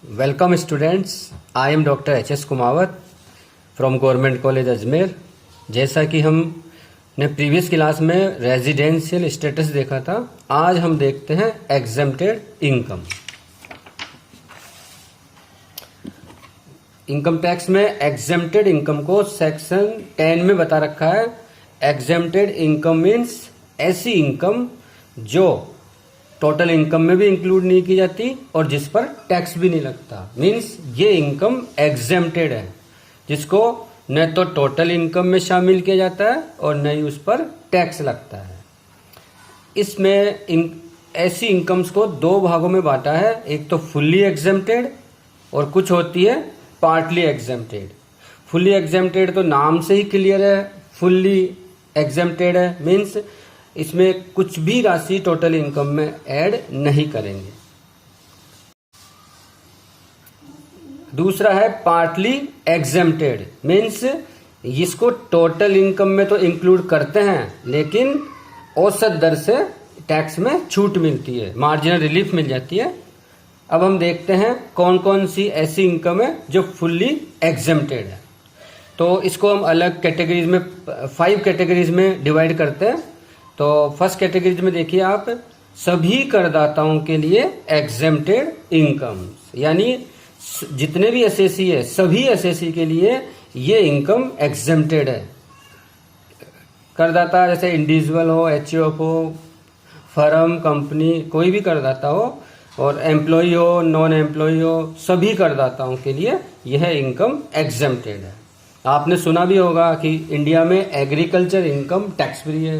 Welcome students, I am doctor HS. Kumawat from government college Ajmer. जैसा कि हमने प्रीवियस क्लास में रेजिडेंशियल स्टेटस देखा था, आज हम देखते हैं एग्जेम्प्टेड इनकम। इनकम टैक्स में एग्जेम्प्टेड इनकम को सेक्शन 10 में बता रखा है। एग्जेम्प्टेड इनकम मीन्स ऐसी इनकम जो टोटल इनकम में भी इंक्लूड नहीं की जाती और जिस पर टैक्स भी नहीं लगता। मीन्स ये इनकम एग्जेम्प्टेड है, जिसको न तो टोटल इनकम में शामिल किया जाता है और न ही उस पर टैक्स लगता है। इसमें ऐसी इनकम्स को दो भागों में बांटा है, एक तो फुल्ली एग्जेम्प्टेड और कुछ होती है पार्टली एग्जेम्प्टेड। फुल्ली एग्जेम्प्टेड तो नाम से ही क्लियर है, फुल्ली एग्जेम्प्टेड है मीन्स इसमें कुछ भी राशि टोटल इनकम में ऐड नहीं करेंगे। दूसरा है पार्टली एग्जेम्प्टेड मीन्स इसको टोटल इनकम में तो इंक्लूड करते हैं, लेकिन औसत दर से टैक्स में छूट मिलती है, मार्जिनल रिलीफ मिल जाती है। अब हम देखते हैं कौन कौन सी ऐसी इनकम है जो फुल्ली एग्जेम्प्टेड है। तो इसको हम अलग कैटेगरीज में 5 कैटेगरीज में डिवाइड करते हैं। तो फर्स्ट कैटेगरी में देखिए आप, सभी करदाताओं के लिए एग्जेम्प्टेड इनकम, यानी जितने भी एसएससी है सभी एसएससी के लिए ये इनकम एग्जेम्प्टेड है। करदाता जैसे इंडिविजुअल हो, एचयूएफ हो, फर्म, कंपनी, कोई भी करदाता हो, और एम्प्लॉय हो, नॉन एम्प्लॉय हो, सभी करदाताओं के लिए यह इनकम एग्जेम्प्टेड है। आपने सुना भी होगा कि इंडिया में एग्रीकल्चर इनकम टैक्स फ्री है,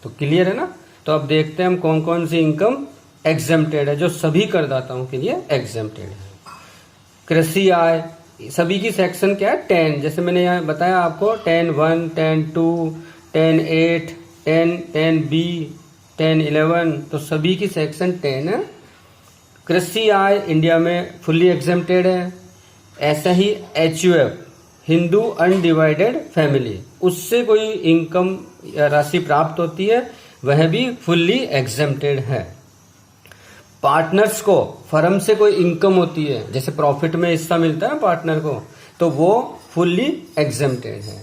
तो क्लियर है ना। तो अब देखते हैं हम कौन कौन सी इनकम एग्जेम्प्टेड है जो सभी करदाताओं के लिए एग्जेम्प्टेड है। कृषि आय, सभी की सेक्शन क्या है 10, जैसे मैंने यहाँ बताया आपको 10(1), 10(2), 10(8), 10(10)(b), 10(11), तो सभी की सेक्शन 10 है। कृषि आय इंडिया में फुल्ली एग्जेम्प्टेड है। ऐसा ही एचयूएफ, हिंदू अनडिवाइडेड फैमिली, उससे कोई इनकम या राशि प्राप्त होती है, वह भी फुल्ली एग्जेम्प्टेड है। पार्टनर्स को फर्म से कोई इनकम होती है, जैसे प्रॉफिट में हिस्सा मिलता है पार्टनर को, तो वो फुल्ली एग्जेम्प्टेड है।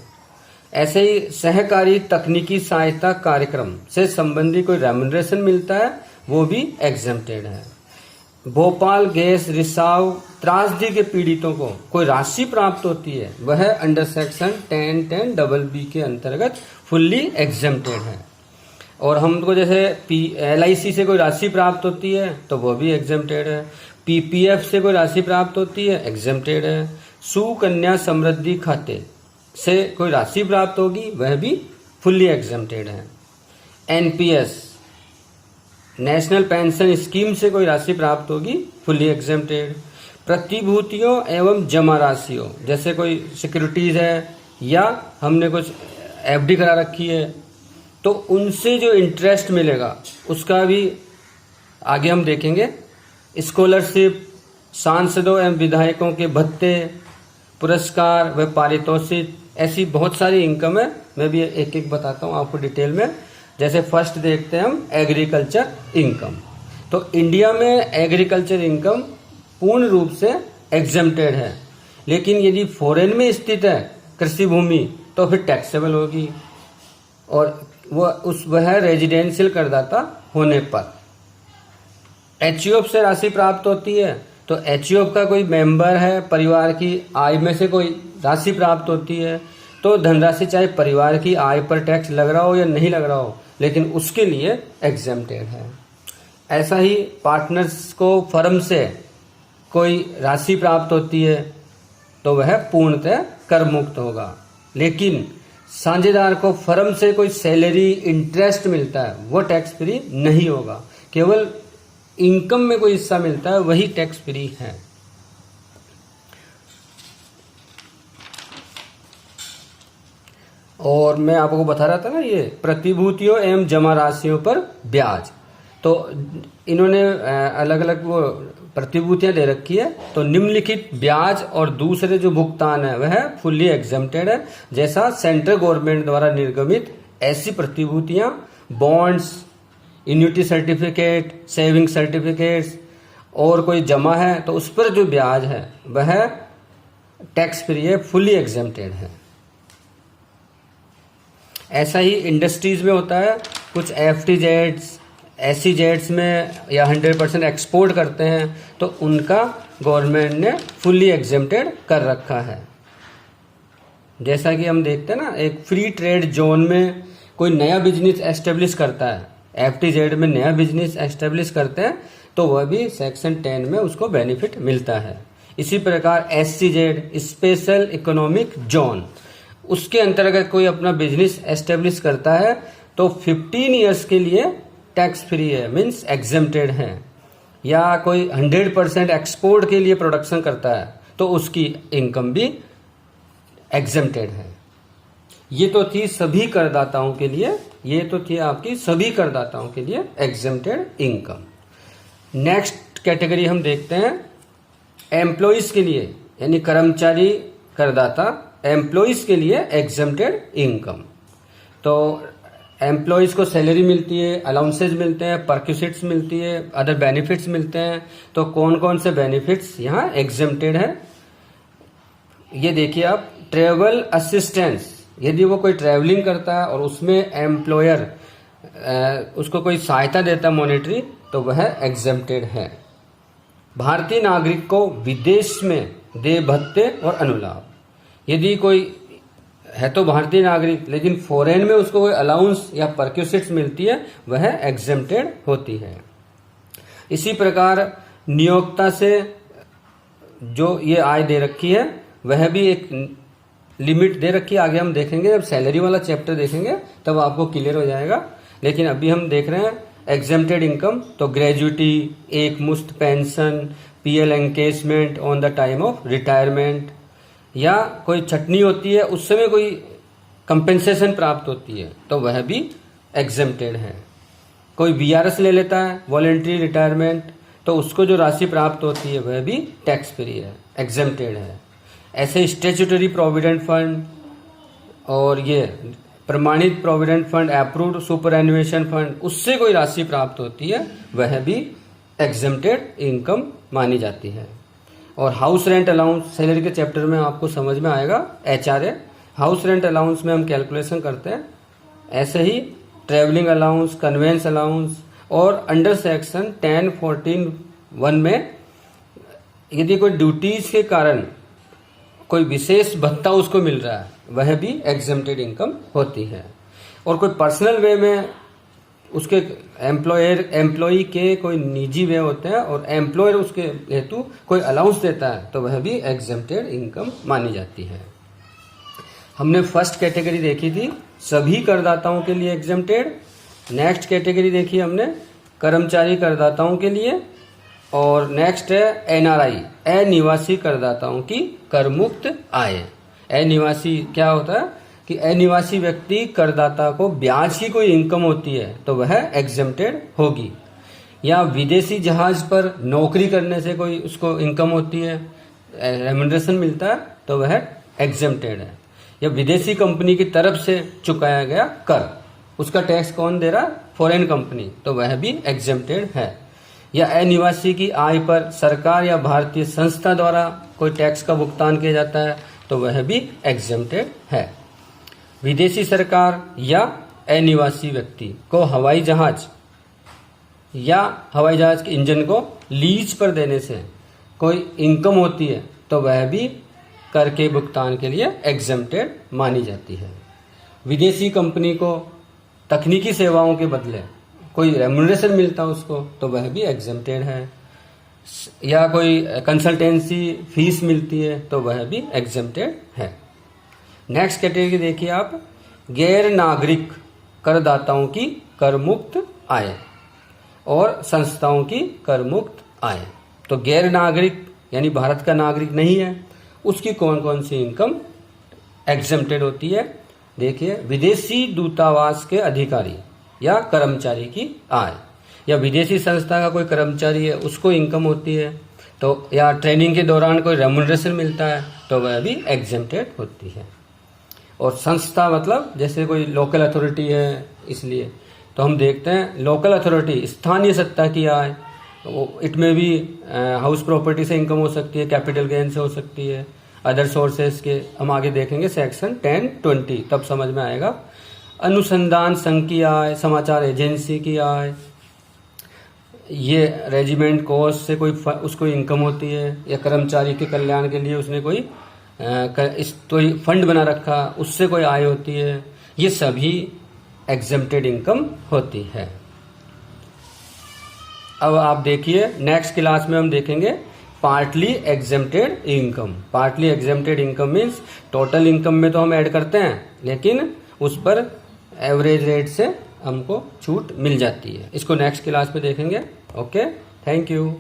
ऐसे ही सहकारी तकनीकी सहायता कार्यक्रम से संबंधी कोई रेम्युनरेशन मिलता है, वो भी एग्जेम्प्टेड है। भोपाल गैस रिसाव त्रासदी के पीड़ितों को कोई राशि प्राप्त होती है, वह अंडर सेक्शन 10(10)(b) के अंतर्गत फुल्ली एग्जेम्प्टेड है। और हमको जैसे LIC से कोई राशि प्राप्त होती है तो वो भी एग्जेम्प्टेड है। PPF से कोई राशि प्राप्त होती है, एग्जेम्प्टेड है। सुकन्या समृद्धि खाते से कोई राशि प्राप्त होगी, वह भी फुल्ली एग्जेम्प्टेड है। NPS नेशनल पेंशन स्कीम से कोई राशि प्राप्त होगी, फुल्ली एग्जेम्प्टेड। प्रतिभूतियों एवं जमा राशियों, जैसे कोई सिक्योरिटीज है या हमने कुछ FD करा रखी है, तो उनसे जो इंटरेस्ट मिलेगा उसका भी आगे हम देखेंगे। स्कॉलरशिप, सांसदों एवं विधायकों के भत्ते, पुरस्कार व पारितोषिक, ऐसी बहुत सारी इनकम है। मैं भी एक एक बताता हूँ आपको डिटेल में। जैसे फर्स्ट देखते हैं हम एग्रीकल्चर इनकम। तो इंडिया में एग्रीकल्चर इनकम पूर्ण रूप से एग्जेम्प्टेड है, लेकिन यदि फॉरेन में स्थित है कृषि भूमि तो फिर टैक्सेबल होगी, और वह रेजिडेंशियल करदाता होने पर। एचयूएफ से राशि प्राप्त होती है, तो एचयूएफ का कोई मेंबर है, परिवार की आय में से कोई राशि प्राप्त होती है, तो धनराशि चाहे परिवार की आय पर टैक्स लग रहा हो या नहीं लग रहा हो, लेकिन उसके लिए एग्जेम्प्टेड है। ऐसा ही पार्टनर्स को फर्म से कोई राशि प्राप्त होती है तो वह पूर्णतः कर मुक्त होगा, लेकिन साझेदार को फर्म से कोई सैलरी, इंटरेस्ट मिलता है, वो टैक्स फ्री नहीं होगा। केवल इनकम में कोई हिस्सा मिलता है वही टैक्स फ्री है। और मैं आपको बता रहा था ना, ये प्रतिभूतियों एवं जमा राशियों पर ब्याज, तो इन्होंने अलग अलग वो प्रतिभूतियां दे रखी है। तो निम्नलिखित ब्याज और दूसरे जो भुगतान है वह फुल्ली एग्जेम्प्टेड है। जैसा सेंट्रल गवर्नमेंट द्वारा निर्गमित ऐसी प्रतिभूतियां, बॉन्ड्स, इन्यूटी सर्टिफिकेट, सेविंग सर्टिफिकेट्स और कोई जमा है तो उस पर जो ब्याज है वह टैक्स फ्री है, फुली एग्जेम्प्टेड है। ऐसा ही इंडस्ट्रीज में होता है, कुछ FTZs, SEZs में या 100% एक्सपोर्ट करते हैं तो उनका गवर्नमेंट ने फुली एग्जेम्प्टेड कर रखा है। जैसा कि हम देखते हैं ना, एक फ्री ट्रेड जोन में कोई नया बिजनेस एस्टेब्लिश करता है, FTZ में नया बिजनेस एस्टेब्लिश करते हैं तो वह भी सेक्शन 10 में उसको बेनिफिट मिलता है। इसी प्रकार SCZ, स्पेशल इकोनॉमिक जोन, उसके अंतर्गत कोई अपना बिजनेस एस्टेब्लिश करता है तो 15 ईयर्स के लिए टैक्स फ्री है, मीन्स एग्जेम्प्टेड है। या कोई 100% एक्सपोर्ट के लिए प्रोडक्शन करता है तो उसकी इनकम भी एग्जेम्प्टेड है। ये तो थी सभी करदाताओं के लिए, ये तो थी आपकी सभी करदाताओं के लिए एग्जेम्प्टेड इनकम। नेक्स्ट कैटेगरी हम देखते हैं एम्प्लॉइज के लिए, यानी कर्मचारी करदाता, एम्प्लॉइज के लिए एग्जेम्प्टेड इनकम। तो एम्प्लॉइज को सैलरी मिलती है, अलाउंसेज मिलते हैं, परक्यूसिट्स मिलती है, अदर बेनिफिट्स मिलते हैं। तो कौन कौन से बेनिफिट्स यहाँ एग्जेम्प्टेड है ये देखिए आप। ट्रेवल असिस्टेंस, यदि वो कोई ट्रैवलिंग करता है और उसमें एम्प्लॉयर उसको कोई सहायता देता है मॉनेटरी, तो वह एग्जेम्प्टेड है। भारतीय नागरिक को विदेश में देय भत्ते और अनुलाभ, यदि कोई है तो भारतीय नागरिक लेकिन फॉरेन में उसको कोई अलाउंस या परक्यूसिट्स मिलती है, वह एग्जेम्प्टेड होती है। इसी प्रकार नियोक्ता से जो ये आय दे रखी है वह भी एक लिमिट दे रखी है। आगे हम देखेंगे, जब सैलरी वाला चैप्टर देखेंगे तब आपको क्लियर हो जाएगा। लेकिन अभी हम देख रहे हैं एग्जेम्प्टेड इनकम, तो ग्रेजुटी, एक मुश्त pension, PL encashment on the time of retirement, या कोई छटनी होती है उस समय कोई कंपेंसेशन प्राप्त होती है तो वह भी एग्जेम्प्टेड है। कोई VRS ले लेता है, वॉलेंट्री रिटायरमेंट, तो उसको जो राशि प्राप्त होती है वह भी टैक्स फ्री है, एग्जेम्प्टेड है। ऐसे स्टैट्यूटरी प्रोविडेंट फंड और ये प्रमाणित provident fund, approved superannuation fund, उससे कोई राशि प्राप्त होती है वह भी एग्जेम्प्टेड इनकम मानी जाती है। और हाउस रेंट अलाउंस, सैलरी के चैप्टर में आपको समझ में आएगा, HRA, हाउस रेंट अलाउंस में हम कैलकुलेशन करते हैं। ऐसे ही ट्रैवलिंग अलाउंस, कन्वेंस अलाउंस, और अंडर सेक्शन 10(14)(1) में यदि कोई ड्यूटीज के कारण कोई विशेष भत्ता उसको मिल रहा है वह भी एग्जेम्प्टेड इनकम होती है। और कोई पर्सनल वे में उसके एम्प्लॉई के कोई निजी वे होते हैं और एम्प्लॉयर उसके हेतु कोई अलाउंस देता है तो वह भी एग्जेम्प्टेड इनकम मानी जाती है। हमने फर्स्ट कैटेगरी देखी थी सभी करदाताओं के लिए एग्जेम्प्टेड। नेक्स्ट कैटेगरी देखी हमने कर्मचारी करदाताओं के लिए, और नेक्स्ट है NRI, अनिवासी करदाताओं की करमुक्त आय। अनिवासी क्या होता है कि अनिवासी व्यक्ति करदाता को ब्याज की कोई इनकम होती है तो वह एग्जेम्प्टेड होगी। या विदेशी जहाज पर नौकरी करने से कोई उसको इनकम होती है, रेम्यूनरेशन मिलता है तो वह एग्जेम्प्टेड है। या विदेशी कंपनी की तरफ से चुकाया गया कर, उसका टैक्स कौन दे रहा है, फॉरेन कंपनी, तो वह भी एग्जेम्प्टेड है। या अनिवासी की आय पर सरकार या भारतीय संस्था द्वारा कोई टैक्स का भुगतान किया जाता है तो वह भी एग्जेम्प्टेड है। विदेशी सरकार या अनिवासी व्यक्ति को हवाई जहाज या हवाई जहाज के इंजन को लीज पर देने से कोई इनकम होती है तो वह भी कर के भुगतान के लिए एग्जेम्प्टेड मानी जाती है। विदेशी कंपनी को तकनीकी सेवाओं के बदले कोई रेम्यूनरेशन मिलता है उसको तो वह भी एग्जेम्प्टेड है। या कोई कंसल्टेंसी फीस मिलती है तो वह भी एग्जेम्प्टेड है। नेक्स्ट कैटेगरी देखिए आप, गैर नागरिक करदाताओं की करमुक्त आय और संस्थाओं की करमुक्त आय। तो गैर नागरिक यानी भारत का नागरिक नहीं है, उसकी कौन कौन सी इनकम एग्जेम्प्टेड होती है। देखिए, विदेशी दूतावास के अधिकारी या कर्मचारी की आय, या विदेशी संस्था का कोई कर्मचारी है उसको इनकम होती है तो, या ट्रेनिंग के दौरान कोई रेम्यूनरेशन मिलता है तो वह भी एग्जेम्प्टेड होती है। और संस्था मतलब जैसे कोई लोकल अथॉरिटी है, इसलिए तो हम देखते हैं लोकल अथॉरिटी स्थानीय सत्ता की आय, इट में भी हाउस प्रॉपर्टी से इनकम हो सकती है, कैपिटल गेन से हो सकती है, अदर सोर्सेस के हम आगे देखेंगे सेक्शन 10-20 तब समझ में आएगा। अनुसंधान संघ की आय, समाचार एजेंसी की आय, ये रेजिमेंट कोर्स से उसको इनकम होती है, या कर्मचारी के कल्याण के लिए उसने कोई फंड बना रखा, उससे कोई आय होती है, ये सभी एग्जेम्प्टेड इनकम होती है। अब आप देखिए नेक्स्ट क्लास में हम देखेंगे partly exempted income. Partly exempted income means total income में तो हम ऐड करते हैं, लेकिन उस पर एवरेज रेट से हमको छूट मिल जाती है। इसको नेक्स्ट क्लास में देखेंगे। Okay, thank you.